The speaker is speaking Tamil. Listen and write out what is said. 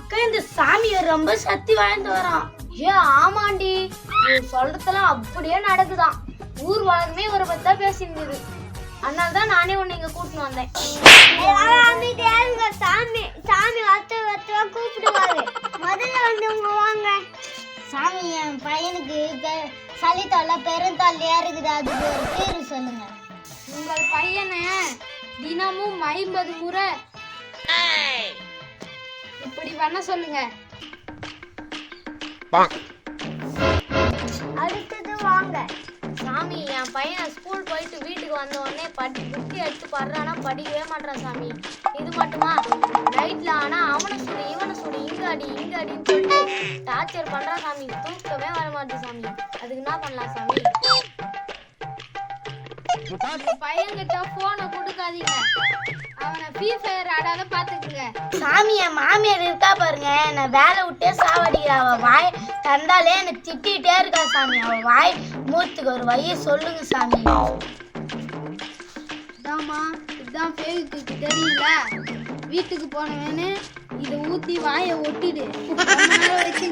அக்கா இந்த சாமியை ரொம்ப சக்தி வாய்ந்து வரான். ஆமாண்டி, சொல்றதெல்லாம் அப்படியே நடக்குதான். ஊர் உலகமே ஒரு பத்தா பேசியிருந்தது. அதனால தான் நானே உன்னை இங்க கூட்டின்னு வந்தேன். சாமி சாமி வத்த கூப்பிடுவாரு. முதல்ல வந்து உங்க வாங்க. சாமி, என் பையனுக்கு சளி தொல்லை பெருந்தொல்லையா இருக்குது, அதுக்கு ஒரு பேரு சொல்லுங்க. உங்கள் பையனை தினமும் 50 முறை இப்படி பண்ண சொல்லுங்க. அடுத்தது வாங்க. சாமி, என் பையன் ஸ்கூல் போயிட்டு வீட்டுக்கு வந்த உடனே புக்கு எடுத்து படுறானா படிக்கவே மாட்டான் சாமி. இது மட்டுமா, நைட்ல ஆனா அவனை சுடு இவனை சுடு இங்க அடின்னு சொல்லிட்டு டார்ச்சர் பண்றான் சாமி. தூக்கமே வர மாட்டேன் சாமி. அதுக்கு என்ன பண்ணலாம் சாமி? பையன்கிட்ட போனை கொடுக்காதீங்க. அவனை ஃப்ரீ ஃபயர் ஆடாத பாத்துக்குங்க. சாமி, என் மாமியார் இருக்கா பாருங்க, நான் வேலை விட்டே சாவடிக்கிறா. அவ வாய் தந்தாலே எனக்கு திட்டிகிட்டே இருக்கா சாமி. அவ வாய் மூத்துக்கு ஒரு வழியை சொல்லுங்க சாமி. இதாம்மா, இதுதான் ஃபேவிக்கு தெரியல. வீட்டுக்கு போனவனே இதை ஊத்தி வாயை ஒட்டிடு. வச்சு